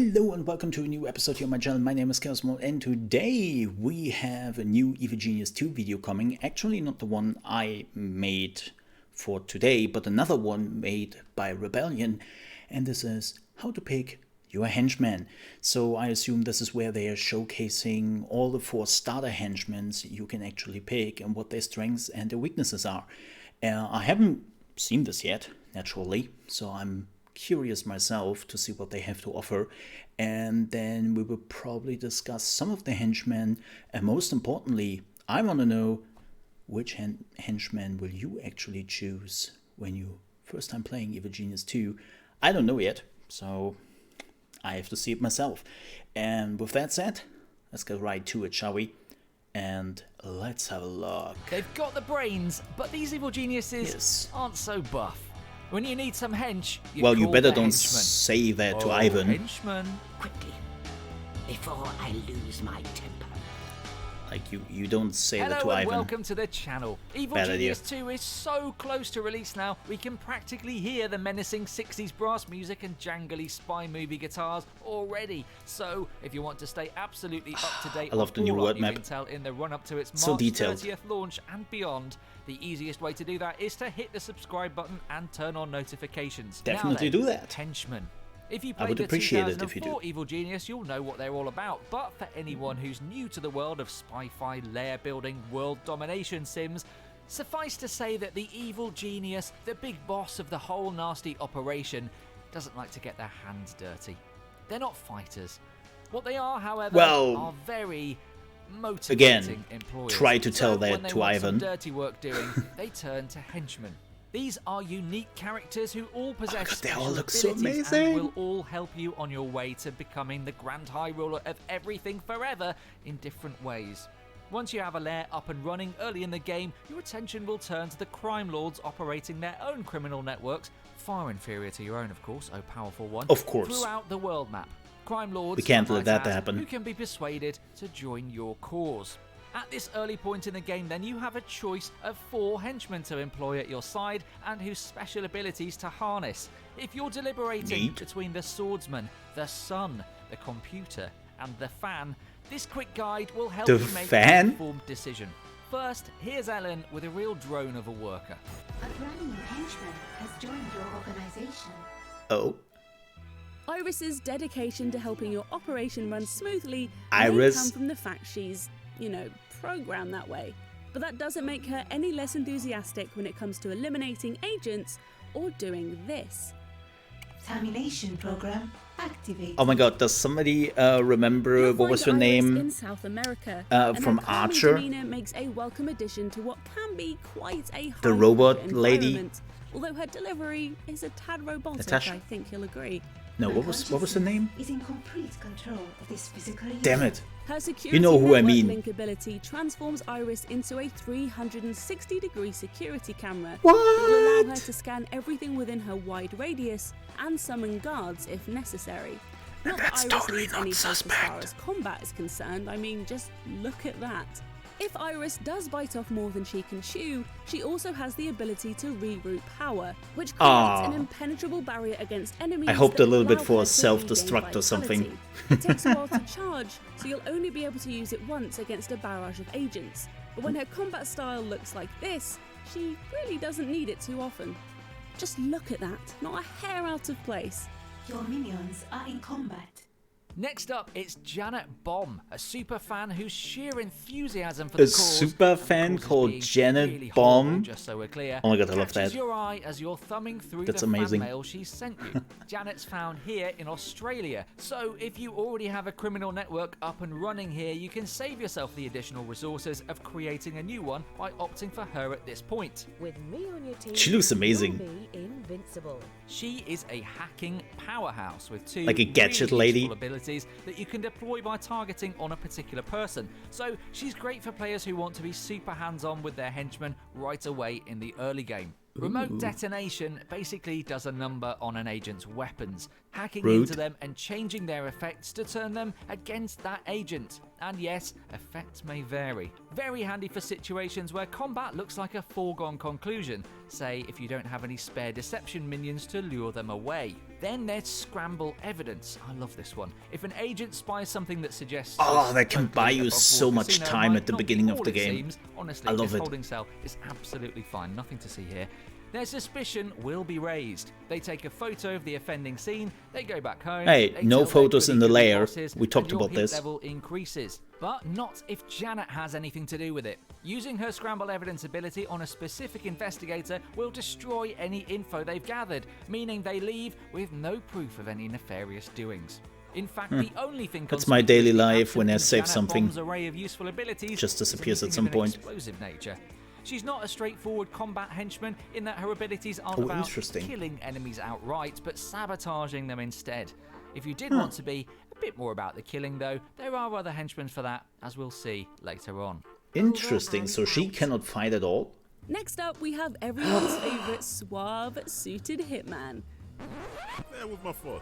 Hello and welcome to a new episode here on my channel. My name is ChaosMole and today we have a new Evil Genius 2 video coming. Actually not the one I made for today, but another one made by Rebellion. And this is how to pick your henchman. So I assume this is where they are showcasing all the 4 starter henchmen you can actually pick and what their strengths and their weaknesses are. I haven't seen this yet, naturally, so I'm curious myself to see what they have to offer, and then we will probably discuss some of the henchmen, and most importantly, I want to know which henchman will you actually choose when you first time playing Evil Genius 2. I don't know yet, so I have to see it myself. And with that said, let's get right to it, shall we? And let's have a look. They've got the brains, but these evil geniuses aren't so buff. When you need some hench, you better don't henchman. say that to Ivan. Henchman. Quickly, before I lose my temper. Like you don't say that to Hello and Ivan. welcome to the channel. Evil Genius 2 is so close to release now, we can practically hear the menacing 60s brass music and jangly spy movie guitars already. So, if you want to stay absolutely up to date I love the new word map. Intel in the run up to its So March detailed. 30th launch and beyond, the easiest way to do that is to hit the subscribe button and turn on notifications. Definitely now then, do that. Henchmen. If you I played would the appreciate it if you 2004 do. Evil Genius, you'll know what they're all about. But for anyone who's new to the world of spy-fi, lair-building, world domination sims, suffice to say that the Evil Genius, the big boss of the whole nasty operation, doesn't like to get their hands dirty. They're not fighters. What they are, however, are very motivating employers. try to tell So that when they to want Ivan. some dirty work doing, they turn to henchmen. These are unique characters who all possess God, they all special look so abilities amazing. and will all help you on your way to becoming the Grand High Ruler of everything forever in different ways. Once you have a lair up and running early in the game, your attention will turn to the crime lords operating their own criminal networks, far inferior to your own, of course, oh powerful one, Of course. throughout the world map. Crime lords, We can't I let might that add, happen. who can be persuaded to join your cause. At this early point in the game, then, you have a choice of 4 henchmen to employ at your side and whose special abilities to harness. If you're deliberating Neat. between the swordsman, the sun, the computer, and the fan, this quick guide will help The you make fan? an informed decision. First, here's Ellen with a real drone of a worker. A brand new henchman has joined your organization. Oh, Iris's dedication to helping your operation run smoothly Iris. may come from the fact she's, programmed that way. But that doesn't make her any less enthusiastic when it comes to eliminating agents or doing this. Termination program activated. oh my God! Does somebody remember You'll what was her find Iris name? in South America, and from her calming Archer? demeanor makes a welcome addition to what can be quite a The high robot pressure lady? environment. Although her delivery is a tad robotic, Natasha? I think you'll agree. No, what was the name? Is in complete control of this physical Damn it! Her security You know who I network mean. link ability transforms Iris into a 360-degree security camera. What? It will allow her to scan everything within her wide radius and summon guards if necessary. Not that That's Iris totally needs not any help as suspect. far as combat is concerned. I mean, just look at that. If Iris does bite off more than she can chew, she also has the ability to reroute power, which creates an impenetrable barrier against enemies. I hoped that a little bit allow for her a to self-destruct regain or something. vitality. It takes a while to charge, so you'll only be able to use it once against a barrage of agents. But when her combat style looks like this, she really doesn't need it too often. Just look at that, not a hair out of place. Your minions are in combat. Next up, it's Janet Bomb, a super fan whose sheer enthusiasm for A the cause, super and the fan cause is called being Janet really horrible, Bomb? just so we're clear, Oh my God, I love catches that. your eye as you're thumbing through That's the amazing. fan mail she sent you. Janet's found here in Australia, so if you already have a criminal network up and running here, you can save yourself the additional resources of creating a new one by opting for her at this point. With me on your team, She looks amazing. you'll be invincible. She is a hacking powerhouse with 2 Like a gadget really lady. useful abilities that you can deploy by targeting on a particular person. So she's great for players who want to be super hands-on with their henchmen right away in the early game. Remote detonation basically does a number on an agent's weapons, hacking Rude. into them and changing their effects to turn them against that agent. And yes, effects may vary. Very handy for situations where combat looks like a foregone conclusion, say if you don't have any spare deception minions to lure them away. Then there's Scramble Evidence. I love this one. If an agent spies something that suggests... Oh, that can buy you above so board much casino time might at the not be beginning of all the it game. seems. Honestly, I love this it. holding cell is absolutely fine. Nothing to see here. Their suspicion will be raised. They take a photo of the offending scene, they go back home. Hey, they no tell their photos in the goody-goody lair. bosses, We talked and your about hit this. level increases. But not if Janet has anything to do with it. Using her Scramble Evidence ability on a specific investigator will destroy any info they've gathered, meaning they leave with no proof of any nefarious doings. In fact, the only thing That's my daily conspicuously life when I absent in save Janet something. Bomb's array of useful abilities Just is disappears at anything some of an point. explosive nature. She's not a straightforward combat henchman in that her abilities aren't Oh, about interesting. killing enemies outright, but sabotaging them instead. If you did want to be a bit more about the killing, though, there are other henchmen for that, as we'll see later on. Interesting, so she cannot fight at all? Next up, we have everyone's favourite suave-suited hitman. That was my father's name.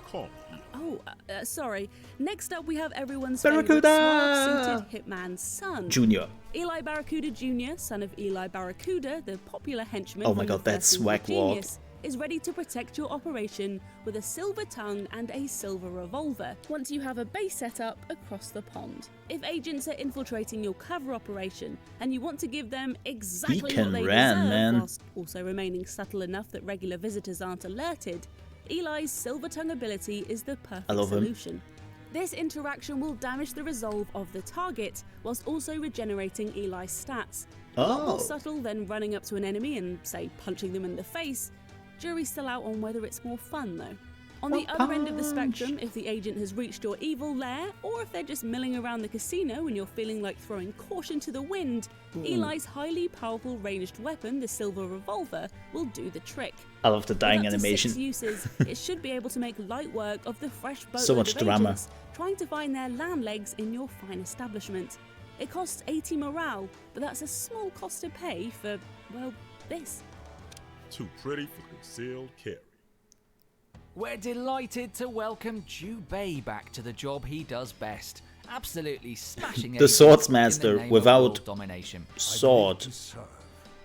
Call me. Oh, sorry. Next up, we have everyone's Barracuda! favourite suave-suited hitman's son. Junior. Eli Barracuda Jr., son of Eli Barracuda, the popular henchman Oh my from god, the that first swag Evil walk. Genius, is ready to protect your operation with a silver tongue and a silver revolver once you have a base set up across the pond. If agents are infiltrating your cover operation and you want to give them exactly can what they ran, deserve man. whilst also remaining subtle enough that regular visitors aren't alerted, Eli's silver tongue ability is the perfect love him. solution. This interaction will damage the resolve of the target, whilst also regenerating Eli's stats. A lot more Oh. subtle than running up to an enemy and, say, punching them in the face. Jury's still out on whether it's more fun, though. On the other end of the spectrum, if the agent has reached your evil lair, or if they're just milling around the casino and you're feeling like throwing caution to the wind, Eli's highly powerful ranged weapon, the silver revolver, will do the trick. I love the dying With up to animation. 6 uses, it should be able to make light work of the fresh boatload So much of drama. agents trying to find their land legs in your fine establishment. It costs 80 morale, but that's a small cost to pay for, well, this. Too pretty for concealed carry. We're delighted to welcome Jubei back to the job he does best. Absolutely smashing The agents swords in the master name of without world domination. sword.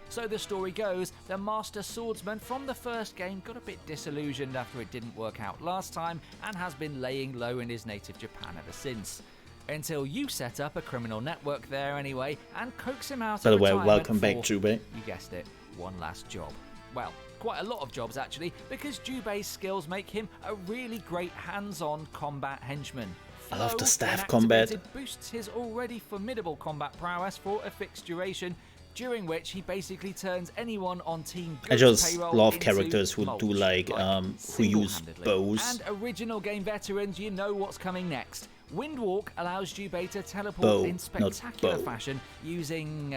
So the story goes, the master swordsman from the first game got a bit disillusioned after it didn't work out last time and has been laying low in his native Japan ever since. Until you set up a criminal network there anyway and coax him out By of the way, retirement welcome back, for, Jubei. you guessed it, one last job. Well, quite a lot of jobs actually, because Jubei's skills make him a really great hands-on combat henchman. I love the Flow, staff when combat. activated, boosts his already formidable combat prowess for a fixed duration, during which he basically turns anyone on Team I Good's just payroll love into characters who mulch, do like who use single-handedly. bows. And original game veterans, you know what's coming next. Windwalk allows Jubei to teleport Bow, in not spectacular bow. fashion using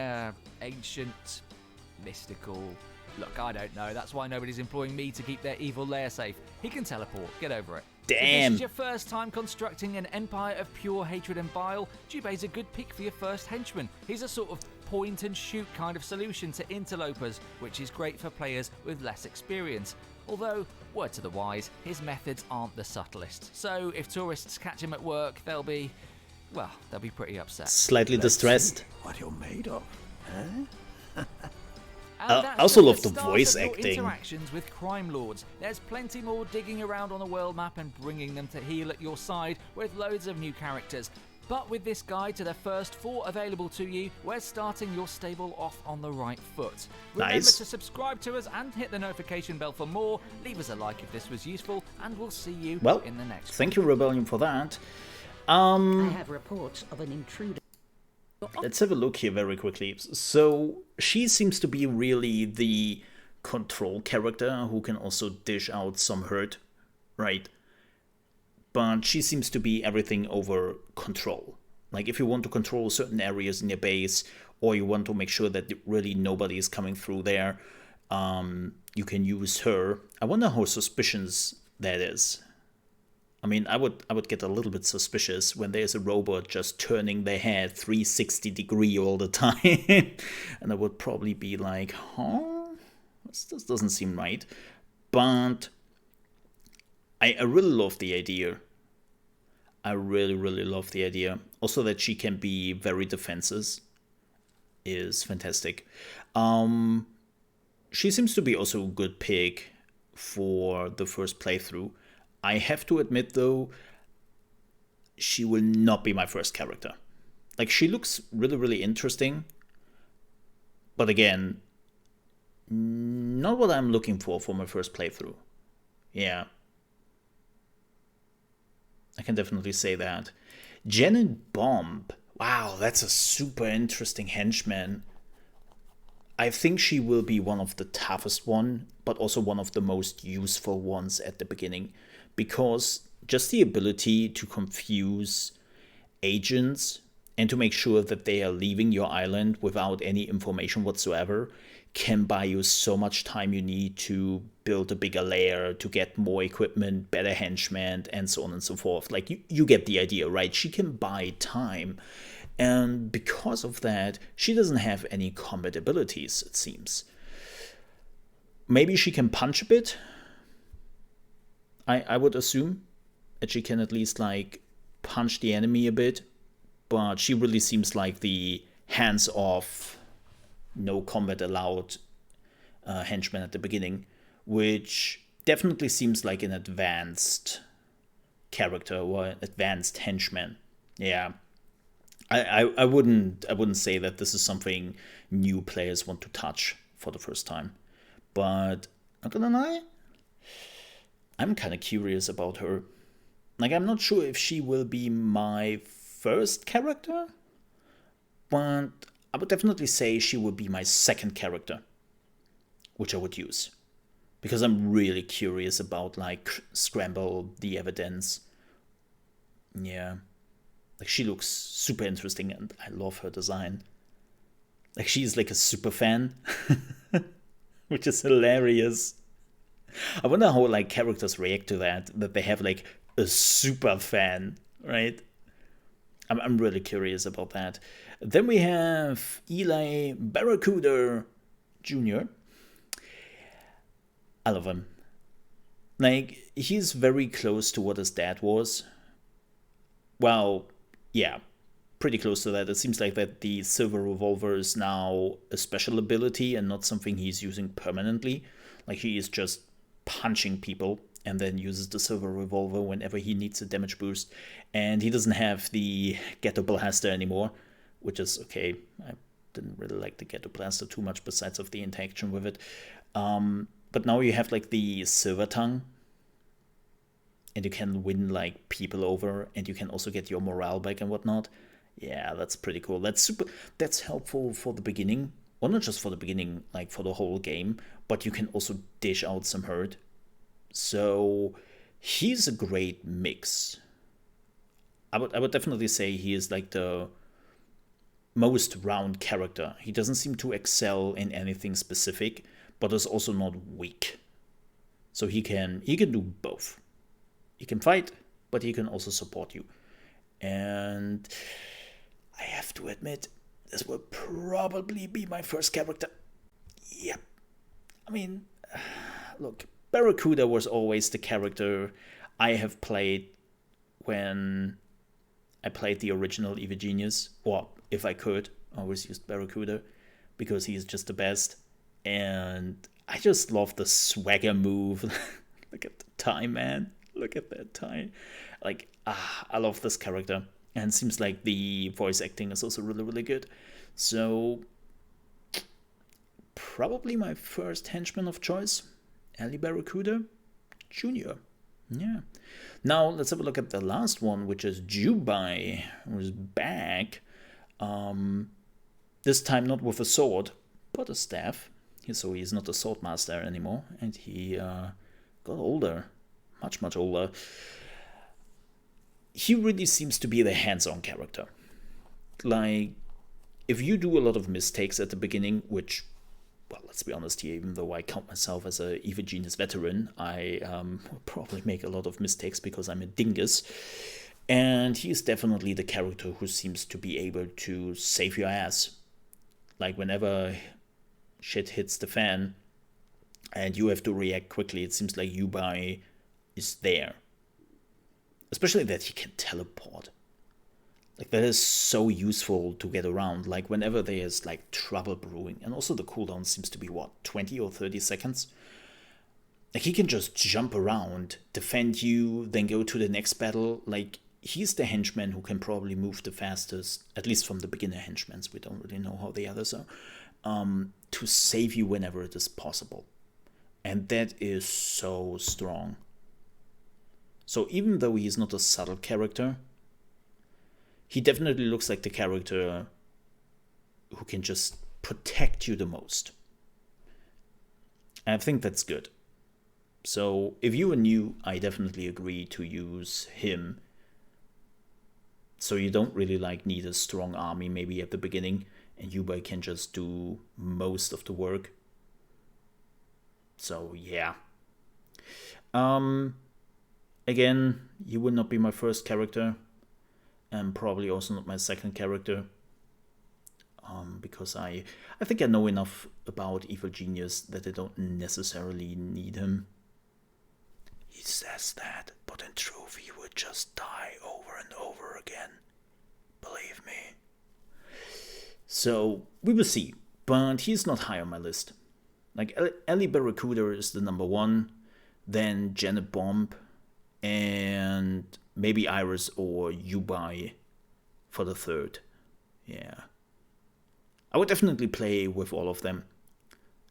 ancient, mystical... Look, I don't know. That's why nobody's employing me to keep their evil lair safe. He can teleport. Get over it. If this Damn. is your first time constructing an empire of pure hatred and bile, Jubei's a good pick for your first henchman. He's a sort of point and shoot kind of solution to interlopers, which is great for players with less experience. Although, word to the wise, his methods aren't the subtlest. So if tourists catch him at work, they'll be pretty upset. Slightly distressed. What you're made of, huh? And I that's also just love the the start voice of your acting. Interactions with crime lords. There's plenty more digging around on the world map and bringing them to heel at your side with loads of new characters. But with this guide to the first 4 available to you, we're starting your stable off on the right foot. Remember Nice. to subscribe to us and hit the notification bell for more. Leave us a like if this was useful, and we'll see you Well, in the next thank you, Rebellion, for that. I have reports of an intruder. Let's have a look here very quickly. So she seems to be really the control character who can also dish out some hurt, right? But she seems to be everything over control. Like if you want to control certain areas in your base, or you want to make sure that really nobody is coming through there, you can use her. I wonder how suspicious that is. I mean, I would get a little bit suspicious when there's a robot just turning their head 360 degree all the time. And I would probably be like, huh? This doesn't seem right. But I really love the idea. I really, really love the idea. Also that she can be very defensive is fantastic. She seems to be also a good pick for the first playthrough. I have to admit, though, she will not be my first character. Like, she looks really, really interesting. But again, not what I'm looking for my first playthrough. Yeah. I can definitely say that. Janet Bomb. Wow, that's a super interesting henchman. I think she will be one of the toughest one, but also one of the most useful ones at the beginning. Because just the ability to confuse agents and to make sure that they are leaving your island without any information whatsoever can buy you so much time you need to build a bigger lair, to get more equipment, better henchmen, and so on and so forth. Like, you get the idea, right? She can buy time. And because of that, she doesn't have any combat abilities, it seems. Maybe she can punch a bit. I would assume that she can at least, like, punch the enemy a bit. But she really seems like the hands-off, no combat allowed henchman at the beginning, which definitely seems like an advanced character or an advanced henchman. Yeah, I wouldn't say that this is something new players want to touch for the first time, but not gonna lie, I'm kind of curious about her. Like, I'm not sure if she will be my first character, but I would definitely say she would be my second character, which I would use. Because I'm really curious about, like, Scramble the Evidence. Yeah. Like, she looks super interesting and I love her design. Like, she's like a super fan, which is hilarious. I wonder how, like, characters react to that they have, like, a super fan, right? I'm really curious about that. Then we have Eli Barracuda Jr. I love him. Like, he's very close to what his dad was. Well, yeah, pretty close to that. It seems like that the Silver Revolver is now a special ability and not something he's using permanently. Like, he is just punching people and then uses the Silver Revolver whenever he needs a damage boost. And he doesn't have the Ghetto Blaster anymore, which is okay. I didn't really like the Ghetto Blaster too much besides of the interaction with it. But now you have, like, the Silver Tongue, and you can win, like, people over, and you can also get your morale back and whatnot. Yeah, that's pretty cool. That's helpful for the beginning, or not just for the beginning, like, for the whole game, but you can also dish out some hurt. So he's a great mix. I would definitely say he is, like, the most round character. He doesn't seem to excel in anything specific, but is also not weak. So he can do both. He can fight, but he can also support you. And I have to admit, this will probably be my first character. Yep. I mean, look, Barracuda was always the character I have played when I played the original Evil Genius, or if I could, I always used Barracuda because he's just the best. And I just love the swagger move. Look at the tie, man. Look at that tie. Like, I love this character. And it seems like the voice acting is also really, really good. So, probably my first henchman of choice, Ali Barracuda Jr. Yeah. Now, let's have a look at the last one, which is Jubai, who's back. This time not with a sword, but a staff. So he's not a sword master anymore. And he got older. Much, much older. He really seems to be the hands-on character. Like, if you do a lot of mistakes at the beginning, which, well, let's be honest here, even though I count myself as a Evil Genius veteran, I will probably make a lot of mistakes because I'm a dingus. And he is definitely the character who seems to be able to save your ass. Like, whenever shit hits the fan and you have to react quickly, it seems like Yubai is there. Especially that he can teleport. Like, that is so useful to get around. Like, whenever there's, like, trouble brewing. And also the cooldown seems to be, what, 20 or 30 seconds? Like, he can just jump around, defend you, then go to the next battle. Like, he's the henchman who can probably move the fastest, at least from the beginner henchmen. We don't really know how the others are, to save you whenever it is possible. And that is so strong. So even though he's not a subtle character, he definitely looks like the character who can just protect you the most. And I think that's good. So if you are new, I definitely agree to use him. So you don't really need a strong army maybe at the beginning, and Yubai can just do most of the work. So yeah. Again, you would not be my first character, and probably also not my second character. Because I think I know enough about Evil Genius that I don't necessarily need him. He says that, but in truth he would just die over and over again. Believe me. So, we will see. But he's not high on my list. Like, Ellie Barracuda is the number 1. Then Janet Bomb. And maybe Iris or Yubai for the 3rd. Yeah. I would definitely play with all of them.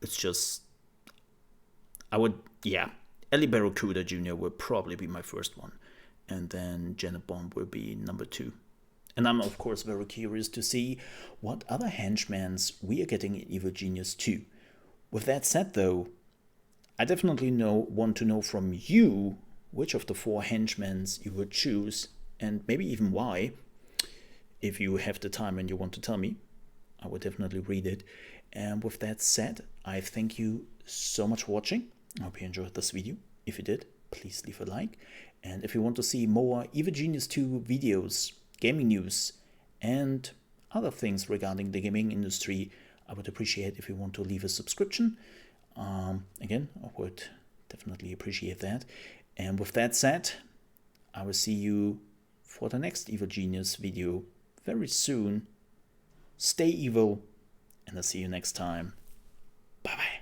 It's just... Ellie Barracuda Jr. will probably be my first one. And then Janet Bomb will be number 2. And I'm, of course, very curious to see what other henchmans we are getting in Evil Genius 2. With that said, though, I definitely want to know from you which of the 4 henchmen you would choose, and maybe even why. If you have the time and you want to tell me, I would definitely read it. And with that said, I thank you so much for watching. I hope you enjoyed this video. If you did, please leave a like. And if you want to see more Evil Genius 2 videos, gaming news, and other things regarding the gaming industry, I would appreciate if you want to leave a subscription. Again, I would definitely appreciate that. And with that said, I will see you for the next Evil Genius video very soon. Stay evil, and I'll see you next time. Bye bye.